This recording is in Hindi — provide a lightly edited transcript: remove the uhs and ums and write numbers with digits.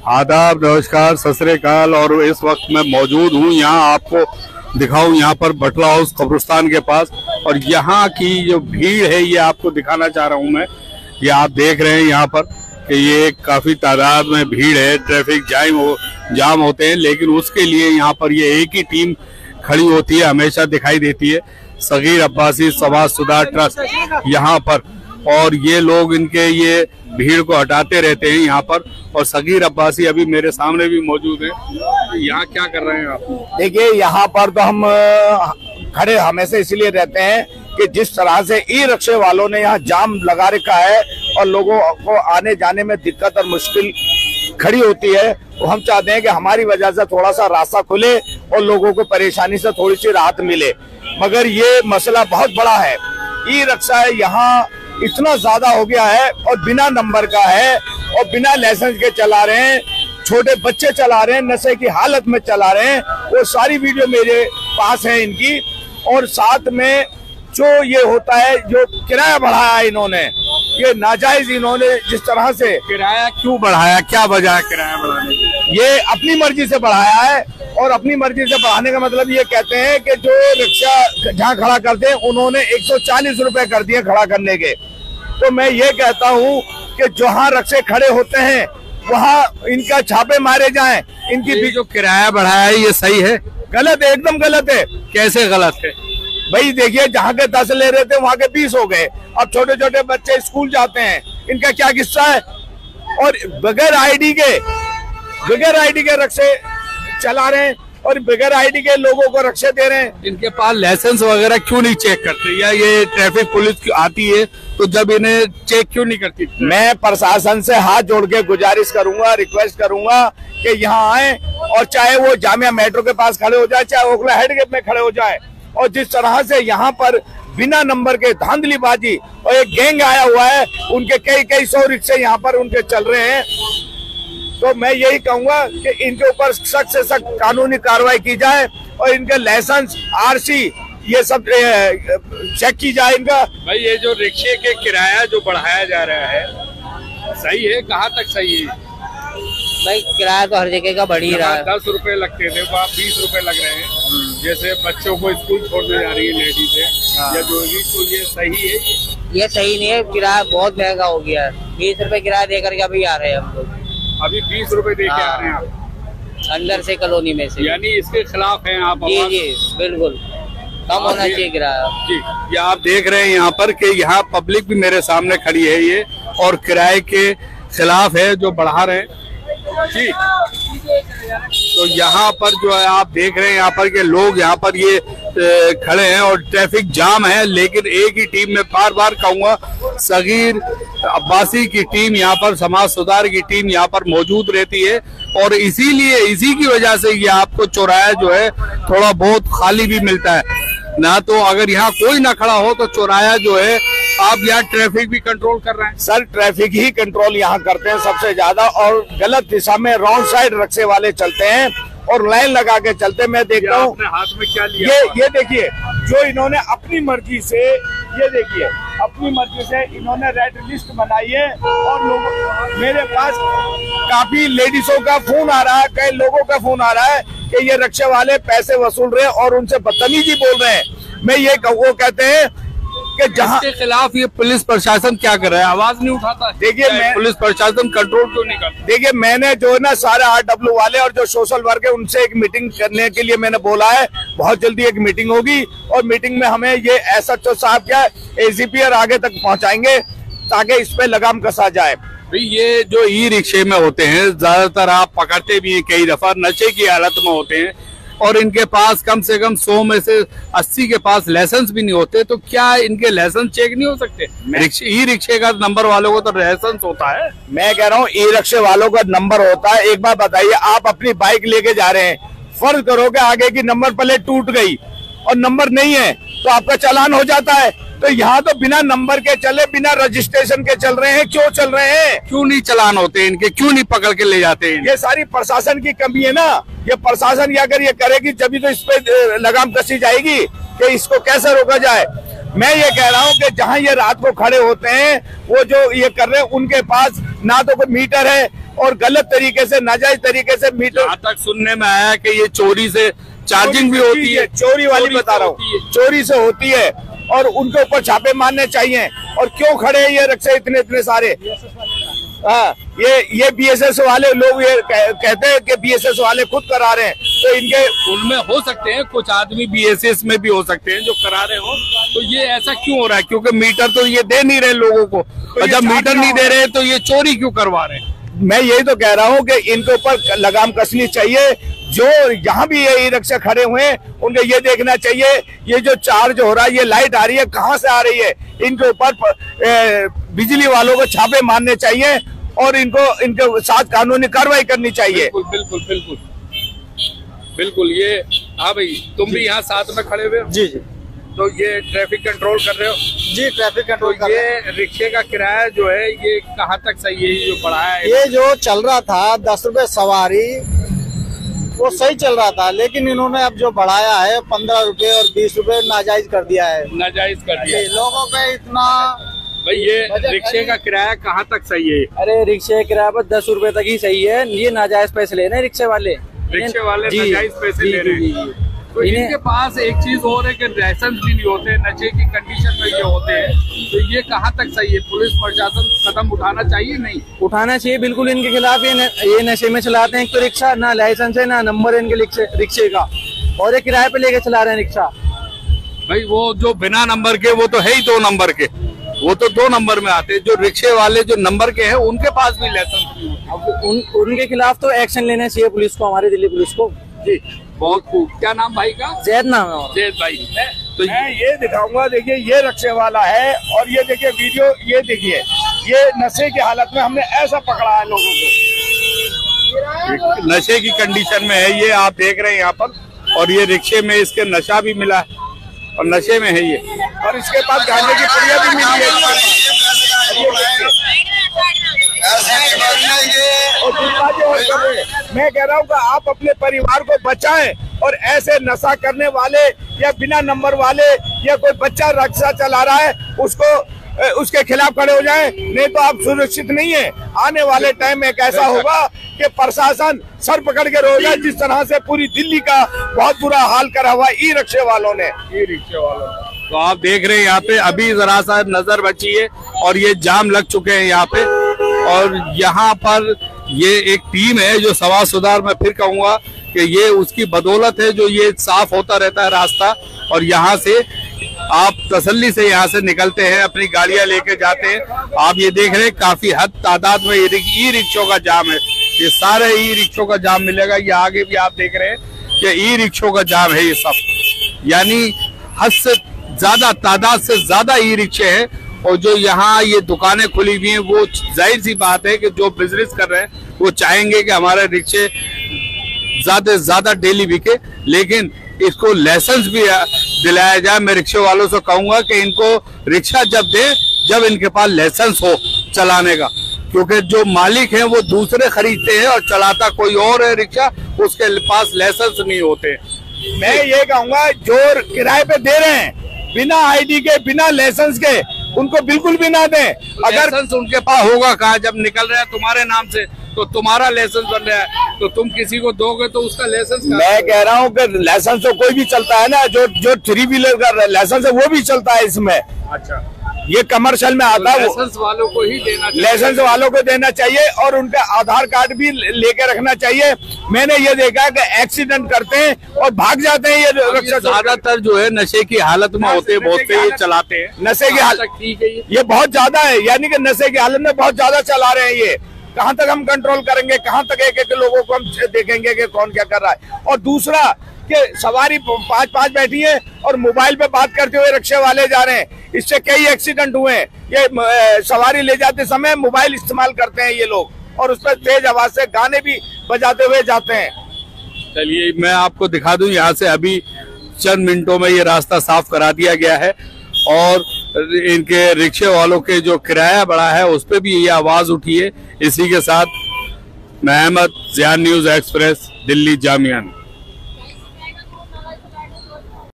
आदाब, नमस्कार, सत श्री अकाल। और इस वक्त मैं मौजूद हूँ यहाँ, आपको दिखाऊं यहाँ पर बटला हाउस कब्रिस्तान के पास। और यहाँ की जो भीड़ है ये आपको दिखाना चाह रहा हूँ मैं। ये आप देख रहे हैं यहाँ पर कि ये काफी तादाद में भीड़ है, ट्रैफिक जाम होते हैं, लेकिन उसके लिए यहाँ पर ये एक ही टीम खड़ी होती है, हमेशा दिखाई देती है, सगीर अब्बासी समाज सुधार ट्रस्ट यहाँ पर। और ये लोग इनके ये भीड़ को हटाते रहते हैं यहाँ पर। और सगीर अब्बासी अभी मेरे सामने भी मौजूद है। यहाँ क्या कर रहे हैं आप? देखिए, यहाँ पर तो हम खड़े हमेशा इसलिए रहते हैं कि जिस तरह से ई रिक्शे वालों ने यहाँ जाम लगा रखा है और लोगों को आने जाने में दिक्कत और मुश्किल खड़ी होती है, तो हम चाहते हैं कि हमारी वजह से थोड़ा सा रास्ता खुले और लोगों को परेशानी से थोड़ी सी राहत मिले। मगर ये मसला बहुत बड़ा है। ई रिक्शा यहाँ इतना ज्यादा हो गया है और बिना नंबर का है और बिना लाइसेंस के चला रहे हैं, छोटे बच्चे चला रहे हैं, नशे की हालत में चला रहे हैं। वो सारी वीडियो मेरे पास है इनकी। और साथ में जो ये होता है, जो किराया बढ़ाया इन्होंने, ये नाजायज इन्होंने जिस तरह से किराया क्यों बढ़ाया, क्या वजह है किराया बढ़ाने की? ये अपनी मर्जी से बढ़ाया है। और अपनी मर्जी से बढ़ाने का मतलब ये कहते हैं कि जो रिक्शा जहाँ खड़ा करते हैं उन्होंने 140 रुपए कर दिए खड़ा करने के। तो मैं ये कहता हूँ कि जहाँ रिक्शे खड़े होते हैं वहाँ इनका छापे मारे जाएं। इनकी भी जो किराया बढ़ाया है ये सही है? गलत है, एकदम गलत है। कैसे गलत है भाई? देखिए, जहाँ के 10 ले रहे थे वहाँ के 20 हो गए। अब छोटे छोटे बच्चे स्कूल जाते हैं, इनका क्या किस्सा है? और बगैर आईडी के रिक्शे चला रहे हैं और बगैर आईडी के लोगों को रिक्शे दे रहे हैं। इनके पास लाइसेंस वगैरह क्यों नहीं चेक करते, या ये ट्रैफिक पुलिस आती है तो जब इन्हें चेक क्यों नहीं करती? मैं प्रशासन से हाथ जोड़ के गुजारिश करूंगा, रिक्वेस्ट करूंगा कि यहाँ आए और चाहे वो जामिया मेट्रो के पास खड़े हो जाए, चाहे ओखला हेडगेट में खड़े हो जाए। और जिस तरह से यहाँ पर बिना नंबर के धांधलीबाजी और एक गैंग आया हुआ है, उनके कई 100 रिक्शे यहाँ पर उनके चल रहे हैं। तो मैं यही कहूंगा कि इनके ऊपर सख्त से सख्त कानूनी कार्रवाई की जाए और इनके लाइसेंस, आरसी, ये सब चेक की जाए इनका। भाई, ये जो रिक्शे के किराया जो बढ़ाया जा रहा है सही है? कहाँ तक सही है भाई? किराया तो हर जगह का बढ़ ही रहा है। 10 रुपए लगते थे वो आप 20 रुपए लग रहे हैं। जैसे बच्चों को स्कूल छोड़ने जा रही है लेडीज या जो भी, तो ये सही है? ये सही नहीं है, किराया बहुत महंगा हो गया है। 20 रुपए किराया देकर के अभी आ रहे हैं हम लोग। अभी 20 रुपए दे के आ रहे हैं आप अंदर से कॉलोनी में से? यानी इसके खिलाफ हैं आप? जी बिल्कुल, कम होना चाहिए किराया जी। ये आप देख रहे हैं यहाँ पर कि यहाँ पब्लिक भी मेरे सामने खड़ी है ये, और किराए के खिलाफ है जो बढ़ा रहे हैं जी। तो यहाँ पर जो है आप देख रहे हैं यहाँ पर के लोग यहाँ पर ये खड़े हैं और ट्रैफिक जाम है। लेकिन एक ही टीम में बार बार कहूँगा, सगीर अब्बासी की टीम यहाँ पर, समाज सुधार की टीम यहाँ पर मौजूद रहती है। और इसी की वजह से ये आपको चौराहा जो है थोड़ा बहुत खाली भी मिलता है। ना तो अगर यहाँ कोई ना खड़ा हो तो चौराहा जो है, आप यहाँ ट्रैफिक भी कंट्रोल कर रहे हैं? सर, ट्रैफिक ही कंट्रोल यहाँ करते हैं सबसे ज्यादा। और गलत दिशा में रॉन्ग साइड रिक्शे वाले चलते हैं और लाइन लगा के चलते हैं। मैं देखता हूँ हाथ में क्या लिया, ये देखिए, जो इन्होंने अपनी मर्जी से, ये देखिए, अपनी मर्जी से इन्होंने रेड लिस्ट बनाई है। और लोगों, मेरे पास काफी लेडीजों का फोन आ रहा है, कई लोगों का फोन आ रहा है कि ये रिक्शे वाले पैसे वसूल रहे हैं और उनसे बदतमीजी बोल रहे हैं। मैं ये वो कहते हैं कि जहाँ के खिलाफ ये पुलिस प्रशासन क्या कर रहा है, आवाज नहीं उठाता? देखिए, मैं पुलिस प्रशासन कंट्रोल क्यों नहीं करता? देखिए, मैंने जो है ना सारे RW वाले और जो सोशल वर्क है उनसे एक मीटिंग करने के लिए मैंने बोला है। बहुत जल्दी एक मीटिंग होगी और मीटिंग में हमें ये SHO साहब क्या ACP और आगे तक पहुंचाएंगे ताकि इस पे लगाम कसा जाए। भाई, ये जो ई रिक्शे में होते हैं ज्यादातर आप पकड़ते भी हैं, कई दफा नशे की हालत में होते हैं और इनके पास कम से कम 100 में से 80 के पास लाइसेंस भी नहीं होते। तो क्या इनके लाइसेंस चेक नहीं हो सकते? ई रिक्शे का नंबर वालों को तो लाइसेंस होता है। मैं कह रहा हूँ ई रिक्शे वालों का नंबर होता है। एक बात बताइए, आप अपनी बाइक लेके जा रहे हैं, फर्ज करो कि आगे की नंबर प्लेट टूट गई और नंबर नहीं है तो आपका चालान हो जाता है। तो यहाँ तो बिना नंबर के चले, बिना रजिस्ट्रेशन के चल रहे हैं। क्यों चल रहे हैं? क्यों नहीं चालान होते इनके? क्यों नहीं पकड़ के ले जाते हैं? ये सारी प्रशासन की कमी है ना। ये प्रशासन अगर ये करेगी जब तो इस पे लगाम कसी जाएगी कि इसको कैसे रोका जाए। मैं ये कह रहा हूँ कि जहाँ ये रात को खड़े होते हैं, वो जो ये कर रहे हैं, उनके पास ना तो कोई मीटर है, और गलत तरीके से, नाजायज तरीके से मीटर। यहाँ तक सुनने में आया कि ये चोरी से चार्जिंग भी होती है। चोरी वाली बता रहा हूँ, चोरी से होती है और उनके ऊपर छापे मारने चाहिए। और क्यों खड़े हैं ये रिक्शे इतने सारे? हाँ, ये बीएसएस वाले लोग ये कहते हैं कि बीएसएस वाले खुद करा रहे हैं, तो इनके उनमें हो सकते हैं कुछ आदमी बीएसएस में भी हो सकते हैं जो करा रहे हो। तो ये ऐसा क्यों हो रहा है? क्योंकि मीटर तो ये दे नहीं रहे लोगों को, और जब मीटर नहीं दे रहे तो ये चोरी क्यों करवा रहे हैं? मैं यही तो कह रहा हूँ कि इनके ऊपर लगाम कसनी चाहिए। जो यहाँ भी ये ई रिक्शा खड़े हुए हैं उनको ये देखना चाहिए, ये जो चार्ज हो रहा है, ये लाइट आ रही है, कहाँ से आ रही है? इनके ऊपर बिजली वालों को छापे मारने चाहिए और इनके साथ कानूनी कार्रवाई करनी चाहिए। बिल्कुल बिल्कुल बिल्कुल बिल्कुल। ये हाँ भाई, तुम भी यहाँ साथ में खड़े हुए हो? जी जी। तो ये ट्रैफिक कंट्रोल कर रहे हो? जी, ट्रैफिक कंट्रोल तो ये रिक्शे का किराया जो है ये कहाँ तक सही है? ये जो बढ़ाया है, ये जो चल रहा था 10 रुपए सवारी, वो सही चल रहा था, लेकिन इन्होंने अब जो बढ़ाया है 15 रुपए और 20 रुपए नाजायज कर दिया है। नाजायज कर दिया लोगों पे इतना। भाई ये रिक्शे का किराया कहाँ तक सही है? अरे रिक्शे किराया पर 10 रुपए तक ही सही है। ये नाजायज पैसे ले रहे हैं रिक्शे वाले। नाजायज पैसे ले रहे हैं। तो इनके पास एक चीज और है कि लाइसेंस भी नहीं होते, नशे की कंडीशन में ये होते हैं। तो ये कहाँ तक सही है? पुलिस प्रशासन कदम उठाना चाहिए? नहीं उठाना चाहिए बिल्कुल। इनके खिलाफ ये नशे में चलाते हैं। एक तो रिक्शा ना लाइसेंस है ना नंबर है इनके रिक्शे का, और ये किराए पे लेके चला रहे हैं रिक्शा। भाई वो जो बिना नंबर के वो तो है ही 2 नंबर के, वो तो 2 नंबर में आते हैं। जो रिक्शे वाले जो नंबर के हैं उनके पास भी लाइसेंस नहीं होता। उनके खिलाफ तो एक्शन लेना चाहिए पुलिस को, हमारी दिल्ली पुलिस को। जी बहुत खूब। क्या नाम भाई का? जैद नाम है। जैद भाई। तो मैं ये दिखाऊंगा, देखिए ये रिक्शे वाला है और ये देखिए वीडियो, ये देखिए ये नशे की हालत में हमने ऐसा पकड़ा है लोगों को। नशे की कंडीशन में है ये, आप देख रहे हैं यहाँ पर। और ये रिक्शे में इसके नशा भी मिला है और नशे में है ये, और इसके पास गांजे की पुड़िया भी मिली है। मैं कह रहा हूँ कि आप अपने परिवार को बचाएं और ऐसे नशा करने वाले या बिना नंबर वाले या कोई बच्चा रिक्शा चला रहा है उसके खिलाफ खड़े हो जाएं, नहीं तो आप सुरक्षित नहीं है। आने वाले टाइम में एक ऐसा होगा कि प्रशासन सर पकड़ के रोएगा, जिस तरह से पूरी दिल्ली का बहुत बुरा हाल करा हुआ ई रिक्शे वालों ने। तो आप देख रहे हैं यहाँ पे अभी जरा सा नजर बची है और ये जाम लग चुके हैं यहाँ पे। और यहाँ पर ये एक टीम है जो समाज सुधार, मैं फिर कहूंगा कि ये उसकी बदौलत है जो ये साफ होता रहता है रास्ता। और यहाँ से आप तसल्ली से यहाँ से निकलते हैं, अपनी गाड़ियां लेके जाते हैं। आप ये देख रहे हैं काफी हद तादाद में ई रिक्शों का जाम है। ये सारे ई रिक्शों का जाम मिलेगा। ये आगे भी आप देख रहे हैं कि ई रिक्शों का जाम है ये सब, यानी हद से ज्यादा तादाद से ज्यादा ई रिक्शे हैं। और जो यहाँ ये दुकानें खुली हुई हैं, वो जाहिर सी बात है कि जो बिजनेस कर रहे हैं वो चाहेंगे कि हमारे रिक्शे ज्यादा से ज्यादा डेली बिके, लेकिन इसको लाइसेंस भी दिलाया जाए। मैं रिक्शे वालों से कहूंगा कि इनको रिक्शा जब दे जब इनके पास लाइसेंस हो चलाने का, क्योंकि जो मालिक हैं वो दूसरे खरीदते हैं और चलाता कोई और है रिक्शा, उसके पास लाइसेंस नहीं होते। मैं ये कहूंगा जो किराए पे दे रहे हैं बिना आईडी के, बिना लाइसेंस के, उनको बिल्कुल भी ना दें। अगर लाइसेंस उनके पास होगा कहाँ? जब निकल रहा है तुम्हारे नाम से तो तुम्हारा लाइसेंस बन रहा है, तो तुम किसी को दोगे तो उसका लाइसेंस। मैं कह रहा हूँ कि लाइसेंस तो कोई भी चलता है ना, जो 3 व्हीलर का लाइसेंस है वो भी चलता है इसमें। अच्छा, ये कमर्शियल में आता है। लाइसेंस वालों को ही देना चाहिए। लाइसेंस वालों को देना चाहिए और उनका आधार कार्ड भी लेके रखना चाहिए। मैंने ये देखा कि एक्सीडेंट करते हैं और भाग जाते हैं ये रिक्शा। ज्यादातर जो है नशे की हालत में होते हैं, बहुत से ये चलाते हैं। नशे की हालत ठीक है, ये बहुत ज्यादा है, यानी कि नशे की हालत में बहुत ज्यादा चला रहे हैं। ये कहाँ तक हम कंट्रोल करेंगे? कहाँ तक एक एक लोगों को हम देखेंगे कि कौन क्या कर रहा है? और दूसरा कि सवारी 5-5 बैठी है और मोबाइल पे बात करते हुए रिक्शे वाले जा रहे हैं। इससे कई एक्सीडेंट हुए हैं। ये सवारी ले जाते समय मोबाइल इस्तेमाल करते हैं ये लोग, और उस पर तेज आवाज से गाने भी बजाते हुए जाते हैं। चलिए मैं आपको दिखा दूं, यहाँ से अभी चंद मिनटों में ये रास्ता साफ करा दिया गया है और इनके रिक्शे वालों के जो किराया बढ़ा है उस पर भी ये आवाज उठी है। इसी के साथ मैं अहमद, ज़ियान न्यूज एक्सप्रेस, दिल्ली जामिया।